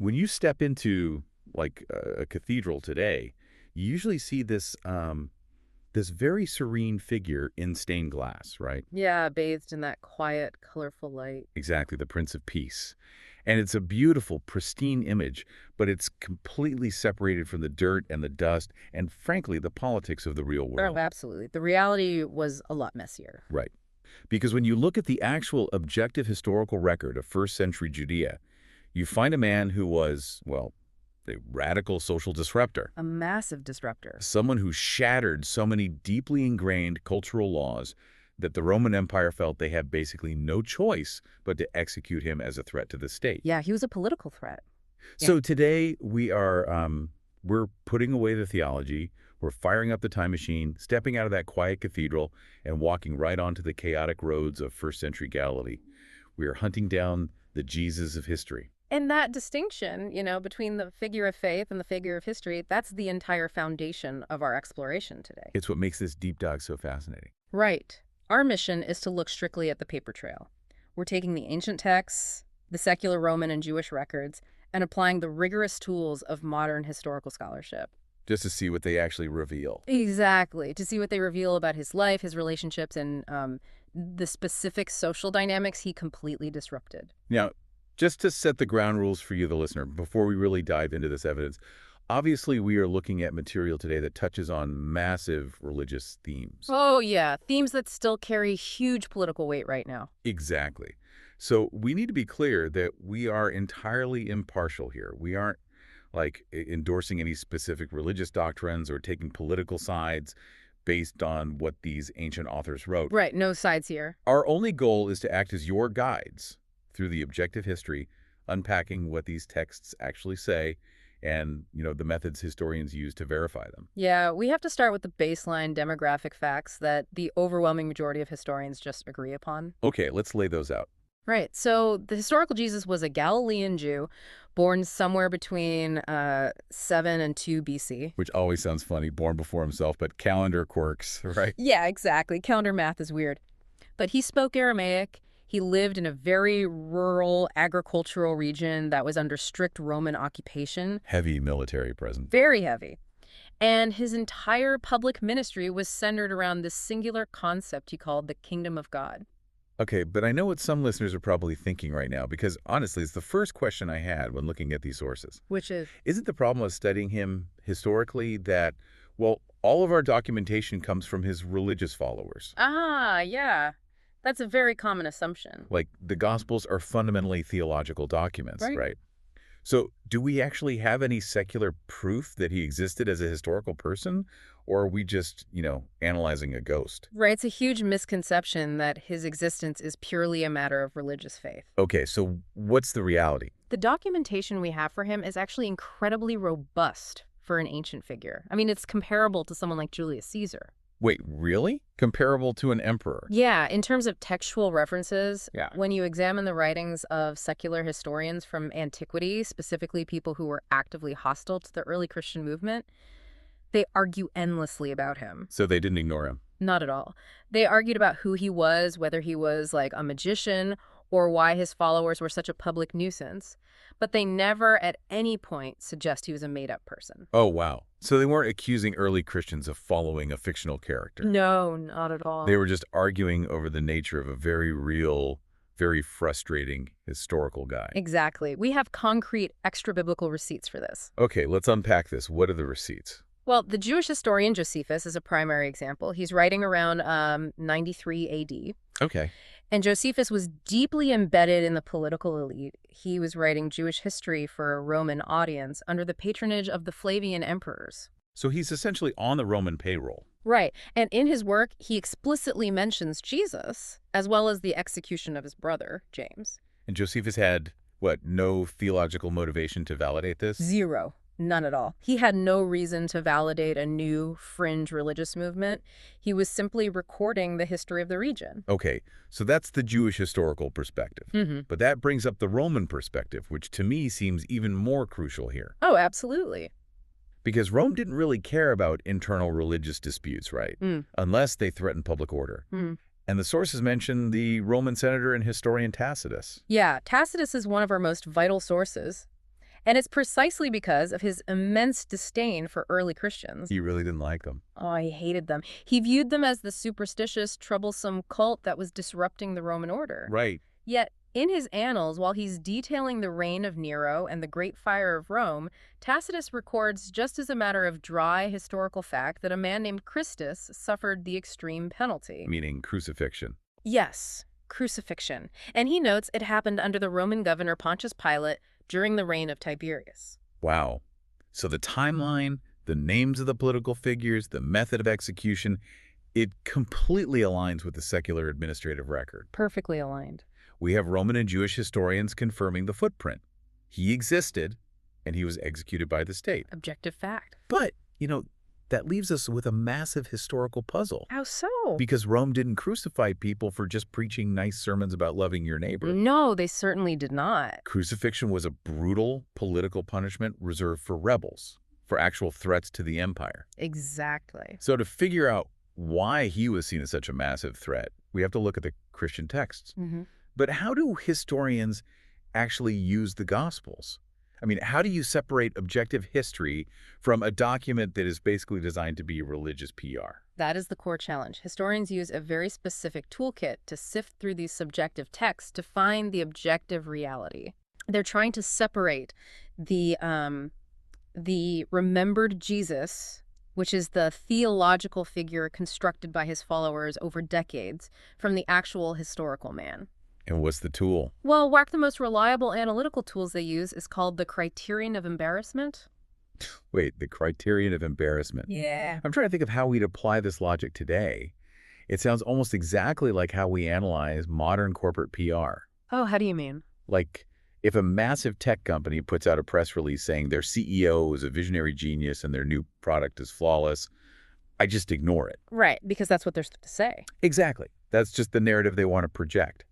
When you step into, like, a cathedral today, you usually see this very serene figure in stained glass, right? Yeah, bathed in that quiet, colorful light. Exactly, the Prince of Peace. And it's a beautiful, pristine image, but it's completely separated from the dirt and the dust and, frankly, the politics of the real Oh, world. absolutely. The reality was a lot messier. Right. Because when you look at the actual objective historical record of first-century Judea, you find a man who was, well, a radical social disruptor, A massive disruptor. someone who shattered so many deeply ingrained cultural laws that the Roman Empire felt they had basically no choice but to execute him as a threat to the state. Yeah, he was a political threat. Yeah. So today we're putting away the theology, we're firing up the time machine, stepping out of that quiet cathedral and walking right onto the chaotic roads of first-century Galilee. We are hunting down the Jesus of history. And that distinction, between the figure of faith and the figure of history, that's the entire foundation of our exploration today. It's what makes this deep dive so fascinating. Right. Our mission is to look strictly at the paper trail. We're taking the ancient texts, the secular Roman and Jewish records, and applying the rigorous tools of modern historical scholarship. Just to see what they actually reveal. Exactly. To see what they reveal about his life, his relationships, and the specific social dynamics he completely disrupted. Now, just to set the ground rules for you, the listener, before we really dive into this evidence, obviously we are looking at material today that touches on massive religious themes. Oh, yeah. Themes that still carry huge political weight right now. Exactly. So we need to be clear that we are entirely impartial here. We aren't like endorsing any specific religious doctrines or taking political sides based on what these ancient authors wrote. Right. No sides here. Our only goal is to act as your guides through the objective history, unpacking what these texts actually say and, the methods historians use to verify them. Yeah, we have to start with the baseline demographic facts that the overwhelming majority of historians just agree upon. Okay, let's lay those out. Right. So the historical Jesus was a Galilean Jew born somewhere between 7 and 2 BC. Which always sounds funny, born before himself, but calendar quirks, right? Yeah, exactly. Calendar math is weird. But he spoke Aramaic. He lived in a very rural agricultural region that was under strict Roman occupation. Heavy military presence. Very heavy. And his entire public ministry was centered around this singular concept he called the kingdom of God. Okay, but I know what some listeners are probably thinking right now, because honestly, it's the first question I had when looking at these sources. Which is? Isn't the problem with studying him historically that, well, all of our documentation comes from his religious followers? Ah, yeah. That's a very common assumption. Like, the Gospels are fundamentally theological documents, Right. right? So do we actually have any secular proof that he existed as a historical person? Or are we just, analyzing a ghost? Right, it's a huge misconception that his existence is purely a matter of religious faith. Okay, so what's the reality? The documentation we have for him is actually incredibly robust for an ancient figure. I mean, it's comparable to someone like Julius Caesar. Wait, really? Comparable to an emperor? Yeah, in terms of textual references, Yeah. when you examine the writings of secular historians from antiquity, specifically people who were actively hostile to the early Christian movement, they argue endlessly about him. So they didn't ignore him? Not at all. They argued about who he was, whether he was like a magician or why his followers were such a public nuisance. But they never at any point suggest he was a made-up person. Oh, wow. So they weren't accusing early Christians of following a fictional character. No, not at all. They were just arguing over the nature of a very real, very frustrating historical guy. Exactly. We have concrete extra-biblical receipts for this. Okay, let's unpack this. What are the receipts? Well, the Jewish historian Josephus is a primary example. He's writing around 93 AD. Okay. And Josephus was deeply embedded in the political elite. He was writing Jewish history for a Roman audience under the patronage of the Flavian emperors. So he's essentially on the Roman payroll. Right. And in his work, he explicitly mentions Jesus, as well as the execution of his brother, James. And Josephus had, no theological motivation to validate this? Zero. None at all. He had no reason to validate a new fringe religious movement. He was simply recording the history of the region. Okay, so that's the Jewish historical perspective. Mm-hmm. But that brings up the Roman perspective, which to me seems even more crucial here. Oh, absolutely. Because Rome didn't really care about internal religious disputes, right? Unless they threatened public order. And the sources mention the Roman senator and historian Tacitus. Yeah, Tacitus is one of our most vital sources. And it's precisely because of his immense disdain for early Christians. He really didn't like them. Oh, he hated them. He viewed them as the superstitious, troublesome cult that was disrupting the Roman order. Right. Yet, in his annals, while he's detailing the reign of Nero and the Great Fire of Rome, Tacitus records, just as a matter of dry historical fact, that a man named Christus suffered the extreme penalty. Meaning crucifixion. Yes, crucifixion. And he notes it happened under the Roman governor Pontius Pilate during the reign of Tiberius. Wow. So the timeline, the names of the political figures, the method of execution, it completely aligns with the secular administrative record. Perfectly aligned. We have Roman and Jewish historians confirming the footprint. He existed, and he was executed by the state. Objective fact. But, that leaves us with a massive historical puzzle. How so? Because Rome didn't crucify people for just preaching nice sermons about loving your neighbor. No, they certainly did not. Crucifixion was a brutal political punishment reserved for rebels, for actual threats to the empire. Exactly. So to figure out why he was seen as such a massive threat, we have to look at the Christian texts. But how do historians actually use the Gospels? I mean, how do you separate objective history from a document that is basically designed to be religious PR? That is the core challenge. Historians use a very specific toolkit to sift through these subjective texts to find the objective reality. They're trying to separate the remembered Jesus, which is the theological figure constructed by his followers over decades, from the actual historical man. And what's the tool? Well, one of the most reliable analytical tools they use is called the Criterion of Embarrassment. Wait, the Criterion of Embarrassment. Yeah. I'm trying to think of how we'd apply this logic today. It sounds almost exactly like how we analyze modern corporate PR. Oh, how do you mean? Like, if a massive tech company puts out a press release saying their CEO is a visionary genius and their new product is flawless, I just ignore it. Right, because that's what they're supposed to say. Exactly. That's just the narrative they want to project.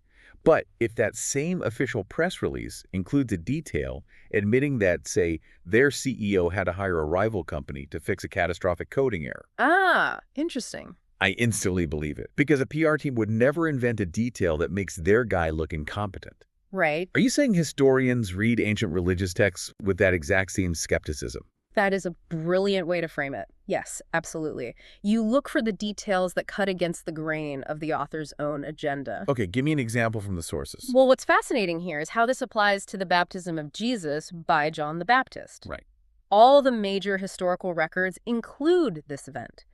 But if that same official press release includes a detail admitting that, say, their CEO had to hire a rival company to fix a catastrophic coding error. Ah, interesting. I instantly believe it, because a PR team would never invent a detail that makes their guy look incompetent. Right. Are you saying historians read ancient religious texts with that exact same skepticism? That is a brilliant way to frame it. Yes, absolutely. You look for the details that cut against the grain of the author's own agenda. Okay, give me an example from the sources. Well, what's fascinating here is how this applies to the baptism of Jesus by John the Baptist. Right. All the major historical records include this event.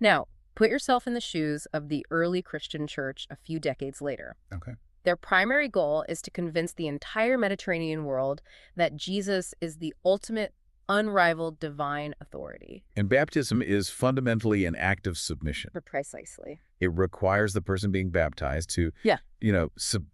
Now, put yourself in the shoes of the early Christian church a few decades later. Okay. Their primary goal is to convince the entire Mediterranean world that Jesus is the ultimate, unrivaled divine authority. And baptism is fundamentally an act of submission. Precisely. It requires the person being baptized to, Yeah.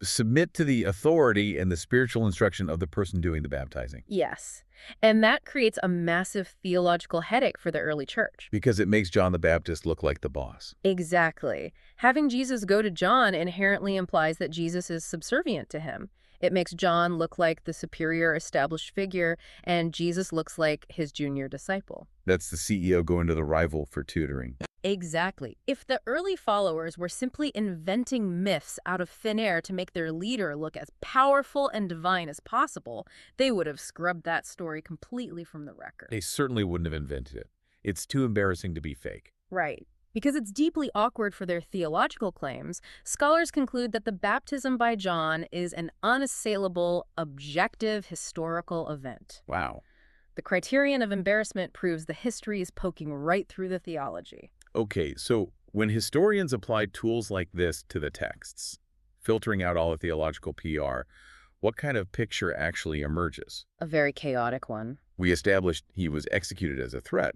submit to the authority and the spiritual instruction of the person doing the baptizing. Yes. And that creates a massive theological headache for the early church. Because it makes John the Baptist look like the boss. Exactly. Having Jesus go to John inherently implies that Jesus is subservient to him. It makes John look like the superior established figure, and Jesus looks like his junior disciple. That's the CEO going to the rival for tutoring. Exactly. If the early followers were simply inventing myths out of thin air to make their leader look as powerful and divine as possible, they would have scrubbed that story completely from the record. They certainly wouldn't have invented it. It's too embarrassing to be fake. Right. Because it's deeply awkward for their theological claims, scholars conclude that the baptism by John is an unassailable, objective historical event. Wow. The Criterion of Embarrassment proves the history is poking right through the theology. Okay, so when historians apply tools like this to the texts, filtering out all the theological PR, what kind of picture actually emerges? A very chaotic one. We established he was executed as a threat,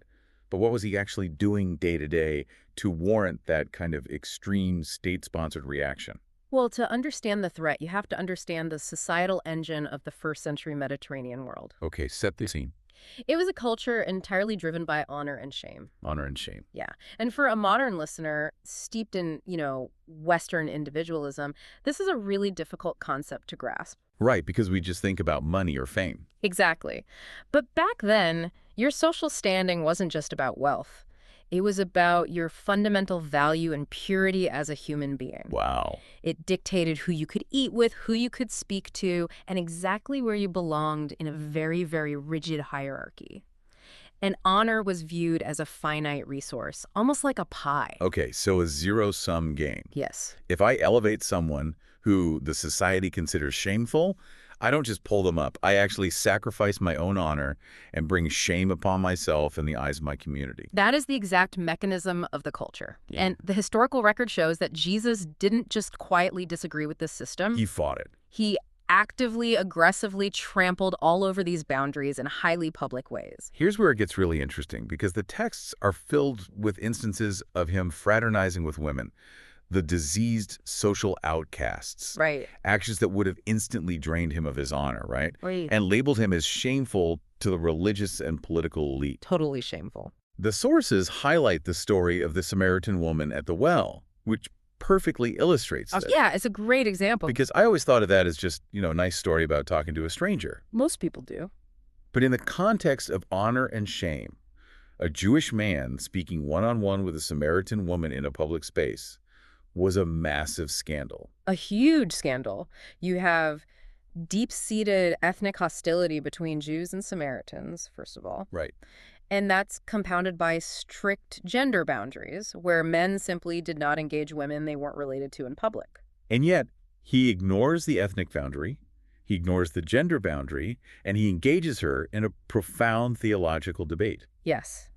but what was he actually doing day to day to warrant that kind of extreme state-sponsored reaction? Well, to understand the threat, you have to understand the societal engine of the first century Mediterranean world. Okay, set the scene. It was a culture entirely driven by honor and shame. Honor and shame. Yeah. And for a modern listener steeped in, Western individualism, this is a really difficult concept to grasp. Right, because we just think about money or fame. Exactly. But back then, your social standing wasn't just about wealth. It was about your fundamental value and purity as a human being. Wow. It dictated who you could eat with, who you could speak to, and exactly where you belonged in a very, very rigid hierarchy. And honor was viewed as a finite resource, almost like a pie. Okay, so a zero-sum game. Yes. If I elevate someone who the society considers shameful, I don't just pull them up. I actually sacrifice my own honor and bring shame upon myself in the eyes of my community. That is the exact mechanism of the culture. Yeah. And the historical record shows that Jesus didn't just quietly disagree with this system. He fought it. He actively, aggressively trampled all over these boundaries in highly public ways. Here's where it gets really interesting, because the texts are filled with instances of him fraternizing with women, the diseased social outcasts. Right. Actions that would have instantly drained him of his honor, right? Right. And labeled him as shameful to the religious and political elite. Totally shameful. The sources highlight the story of the Samaritan woman at the well, which perfectly illustrates this. Yeah, it's a great example. Because I always thought of that as just, a nice story about talking to a stranger. Most people do. But in the context of honor and shame, a Jewish man speaking one-on-one with a Samaritan woman in a public space was a massive scandal. A huge scandal. You have deep-seated ethnic hostility between Jews and Samaritans, first of all. Right. And that's compounded by strict gender boundaries, where men simply did not engage women they weren't related to in public. And yet, he ignores the ethnic boundary, he ignores the gender boundary, and he engages her in a profound theological debate. Yes.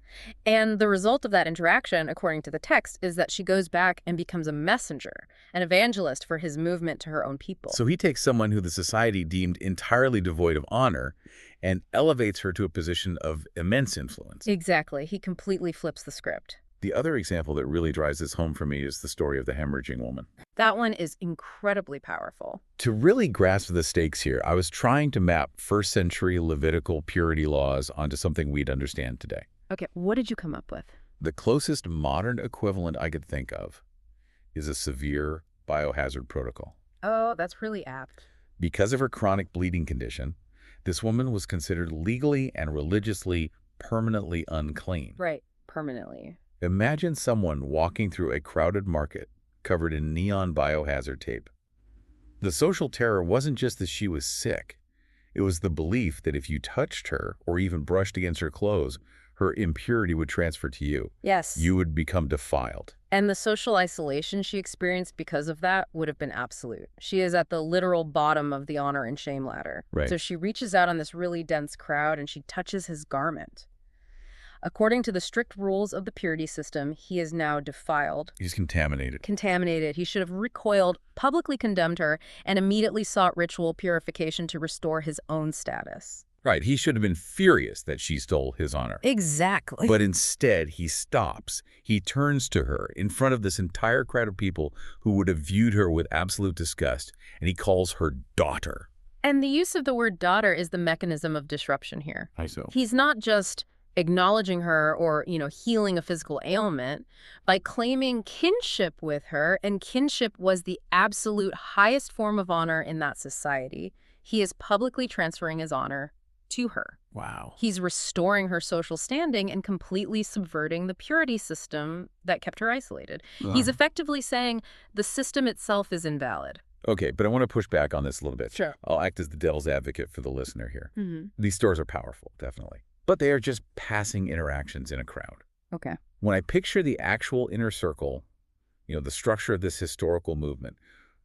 And the result of that interaction, according to the text, is that she goes back and becomes a messenger, an evangelist for his movement to her own people. So he takes someone who the society deemed entirely devoid of honor and elevates her to a position of immense influence. Exactly. He completely flips the script. The other example that really drives this home for me is the story of the hemorrhaging woman. That one is incredibly powerful. To really grasp the stakes here, I was trying to map first-century Levitical purity laws onto something we'd understand today. Okay, what did you come up with? The closest modern equivalent I could think of is a severe biohazard protocol. Oh, that's really apt. Because of her chronic bleeding condition, this woman was considered legally and religiously permanently unclean. Right, permanently. Imagine someone walking through a crowded market covered in neon biohazard tape. The social terror wasn't just that she was sick. It was the belief that if you touched her or even brushed against her clothes, her impurity would transfer to you. Yes. You would become defiled. And the social isolation she experienced because of that would have been absolute. She is at the literal bottom of the honor and shame ladder. Right. So she reaches out on this really dense crowd and she touches his garment. According to the strict rules of the purity system, he is now defiled. He's contaminated. Contaminated. He should have recoiled, publicly condemned her, and immediately sought ritual purification to restore his own status. Right. He should have been furious that she stole his honor. Exactly. But instead, he stops. He turns to her in front of this entire crowd of people who would have viewed her with absolute disgust, and he calls her daughter. And the use of the word daughter is the mechanism of disruption here. I so. He's not just acknowledging her or, healing a physical ailment by claiming kinship with her, and kinship was the absolute highest form of honor in that society. He is publicly transferring his honor to her. Wow. He's restoring her social standing and completely subverting the purity system that kept her isolated. He's effectively saying the system itself is invalid. Okay, but I want to push back on this a little bit. Sure. I'll act as the devil's advocate for the listener here. Mm-hmm. These stories are powerful, definitely. But they are just passing interactions in a crowd. Okay. When I picture the actual inner circle, the structure of this historical movement,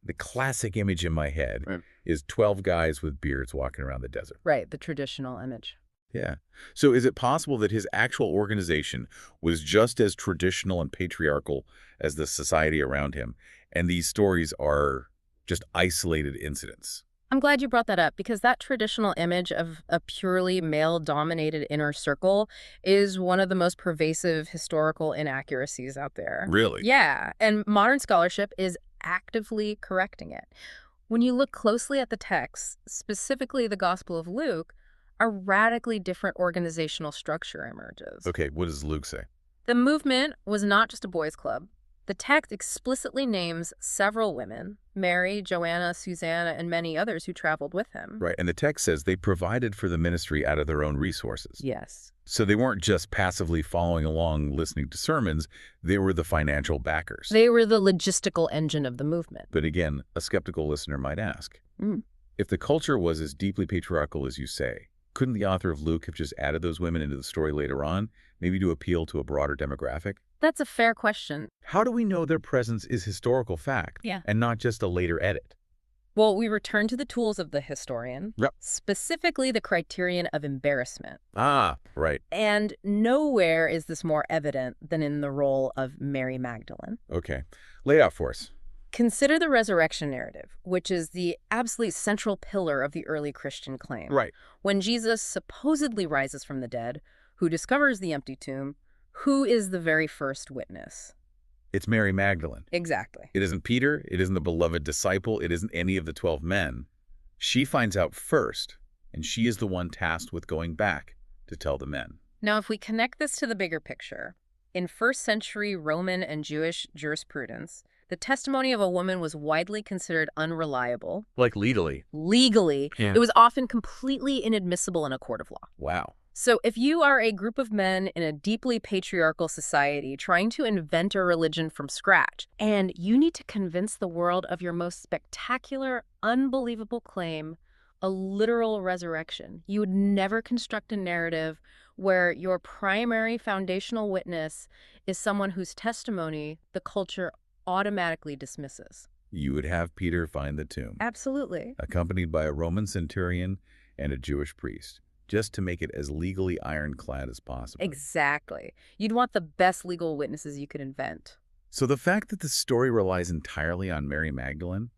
the classic image in my head is 12 guys with beards walking around the desert. Right, the traditional image. Yeah. So is it possible that his actual organization was just as traditional and patriarchal as the society around him, and these stories are just isolated incidents? I'm glad you brought that up, because that traditional image of a purely male-dominated inner circle is one of the most pervasive historical inaccuracies out there. Really? Yeah, and modern scholarship is actively correcting it. When you look closely at the texts, specifically the Gospel of Luke, a radically different organizational structure emerges. Okay, what does Luke say? The movement was not just a boys' club. The text explicitly names several women, Mary, Joanna, Susanna, and many others who traveled with him. Right, and the text says they provided for the ministry out of their own resources. Yes. So they weren't just passively following along listening to sermons, they were the financial backers. They were the logistical engine of the movement. But again, a skeptical listener might ask, Mm. if the culture was as deeply patriarchal as you say, couldn't the author of Luke have just added those women into the story later on, maybe to appeal to a broader demographic? That's a fair question. How do we know their presence is historical fact and not just a later edit? Well, we return to the tools of the historian, Yep. specifically the criterion of embarrassment. Ah, right. And nowhere is this more evident than in the role of Mary Magdalene. Okay. Lay it out for us. Consider the resurrection narrative, which is the absolute central pillar of the early Christian claim. Right. When Jesus supposedly rises from the dead, who discovers the empty tomb? Who is the very first witness? It's Mary Magdalene. Exactly. It isn't Peter. It isn't the beloved disciple. It isn't any of the 12 men. She finds out first, and she is the one tasked with going back to tell the men. Now, if we connect this to the bigger picture, in first century Roman and Jewish jurisprudence, the testimony of a woman was widely considered unreliable. Like legally. Legally, Yeah. it was often completely inadmissible in a court of law. Wow. So if you are a group of men in a deeply patriarchal society trying to invent a religion from scratch, and you need to convince the world of your most spectacular, unbelievable claim, a literal resurrection, you would never construct a narrative where your primary foundational witness is someone whose testimony the culture automatically dismisses. You would have Peter find the tomb, Absolutely. accompanied by a Roman centurion and a Jewish priest, just to make it as legally ironclad as possible. Exactly. You'd want the best legal witnesses you could invent. So the fact that the story relies entirely on Mary Magdalene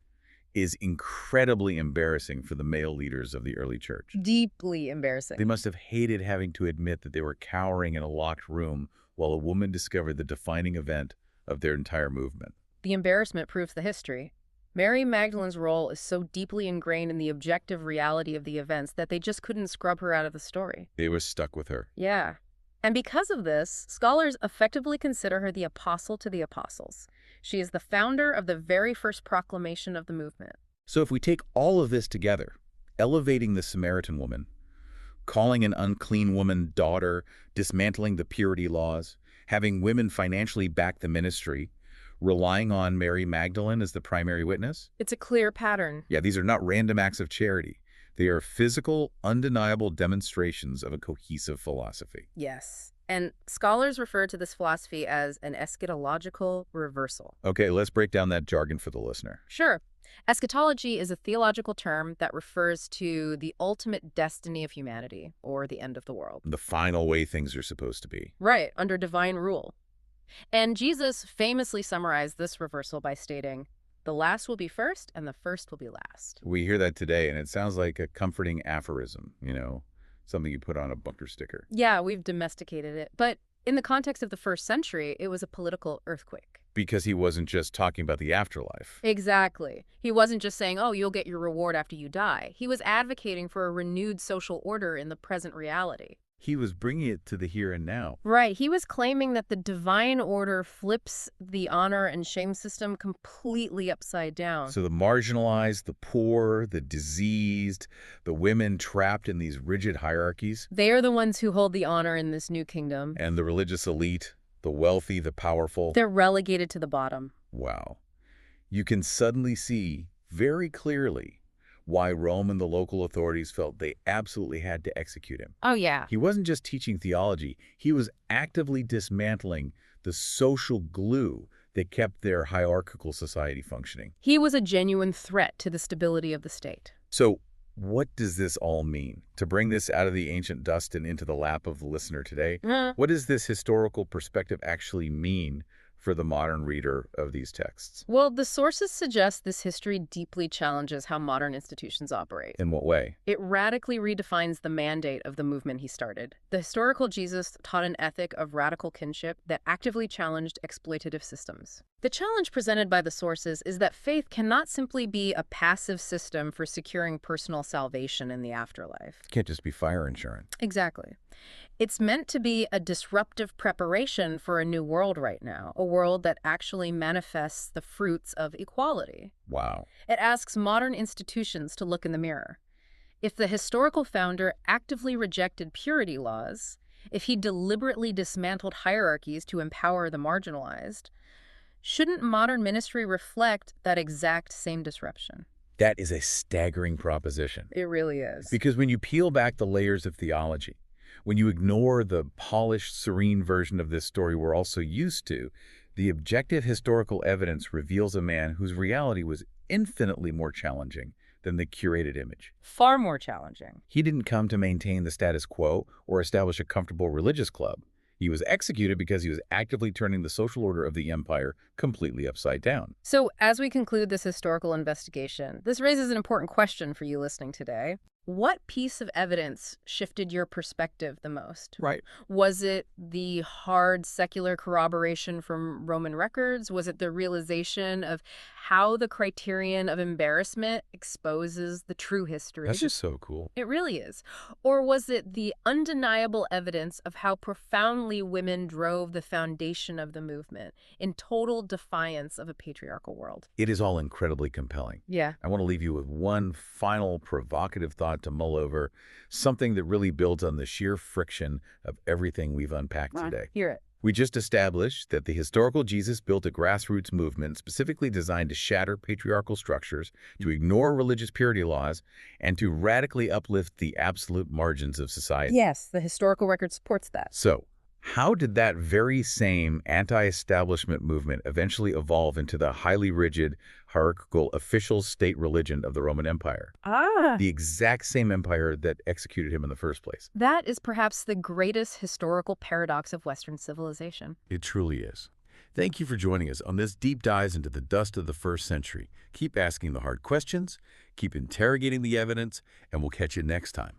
is incredibly embarrassing for the male leaders of the early church. Deeply embarrassing. They must have hated having to admit that they were cowering in a locked room while a woman discovered the defining event of their entire movement. The embarrassment proves the history. Mary Magdalene's role is so deeply ingrained in the objective reality of the events that they just couldn't scrub her out of the story. They were stuck with her. Yeah. And because of this, scholars effectively consider her the apostle to the apostles. She is the founder of the very first proclamation of the movement. So if we take all of this together, elevating the Samaritan woman, calling an unclean woman daughter, dismantling the purity laws, having women financially back the ministry, relying on Mary Magdalene as the primary witness? It's a clear pattern. Yeah, these are not random acts of charity. They are physical, undeniable demonstrations of a cohesive philosophy. Yes. And scholars refer to this philosophy as an eschatological reversal. Okay, let's break down that jargon for the listener. Sure. Eschatology is a theological term that refers to the ultimate destiny of humanity, or the end of the world. The final way things are supposed to be. Right, under divine rule. And Jesus famously summarized this reversal by stating, "The last will be first, and the first will be last." We hear that today, and it sounds like a comforting aphorism, something you put on a bumper sticker. Yeah, we've domesticated it. But in the context of the first century, it was a political earthquake. Because he wasn't just talking about the afterlife. Exactly. He wasn't just saying, oh, you'll get your reward after you die. He was advocating for a renewed social order in the present reality. He was bringing it to the here and now. Right. He was claiming that the divine order flips the honor and shame system completely upside down. So the marginalized, the poor, the diseased, the women trapped in these rigid hierarchies. They are the ones who hold the honor in this new kingdom. And the religious elite, the wealthy, the powerful. They're relegated to the bottom. Wow. You can suddenly see very clearly why Rome and the local authorities felt they absolutely had to execute him. Oh, yeah. He wasn't just teaching theology. He was actively dismantling the social glue that kept their hierarchical society functioning. He was a genuine threat to the stability of the state. So what does this all mean? To bring this out of the ancient dust and into the lap of the listener today, what does this historical perspective actually mean for the modern reader of these texts? Well, the sources suggest this history deeply challenges how modern institutions operate. In what way? It radically redefines the mandate of the movement he started. The historical Jesus taught an ethic of radical kinship that actively challenged exploitative systems. The challenge presented by the sources is that faith cannot simply be a passive system for securing personal salvation in the afterlife. Can't just be fire insurance. Exactly. It's meant to be a disruptive preparation for a new world right now, a world that actually manifests the fruits of equality. Wow. It asks modern institutions to look in the mirror. If the historical founder actively rejected purity laws, if he deliberately dismantled hierarchies to empower the marginalized, shouldn't modern ministry reflect that exact same disruption? That is a staggering proposition. It really is. Because when you peel back the layers of theology, when you ignore the polished, serene version of this story we're all so used to, the objective historical evidence reveals a man whose reality was infinitely more challenging than the curated image. Far more challenging. He didn't come to maintain the status quo or establish a comfortable religious club. He was executed because he was actively turning the social order of the empire completely upside down. So, as we conclude this historical investigation, this raises an important question for you listening today. What piece of evidence shifted your perspective the most? Right. Was it the hard secular corroboration from Roman records? Was it the realization of how the criterion of embarrassment exposes the true history? That's just so cool. It really is. Or was it the undeniable evidence of how profoundly women drove the foundation of the movement in total defiance of a patriarchal world? It is all incredibly compelling. Yeah. I want to leave you with one final provocative thought to mull over, something that really builds on the sheer friction of everything we've unpacked today. Hear it. We just established that the historical Jesus built a grassroots movement specifically designed to shatter patriarchal structures, to ignore religious purity laws, and to radically uplift the absolute margins of society. Yes, the historical record supports that. So, how did that very same anti-establishment movement eventually evolve into the highly rigid, hierarchical official state religion of the Roman Empire? The exact same empire that executed him in the first place. That is perhaps the greatest historical paradox of Western civilization. It truly is. Thank you for joining us on this deep dive into the dust of the first century. Keep asking the hard questions, keep interrogating the evidence, and we'll catch you next time.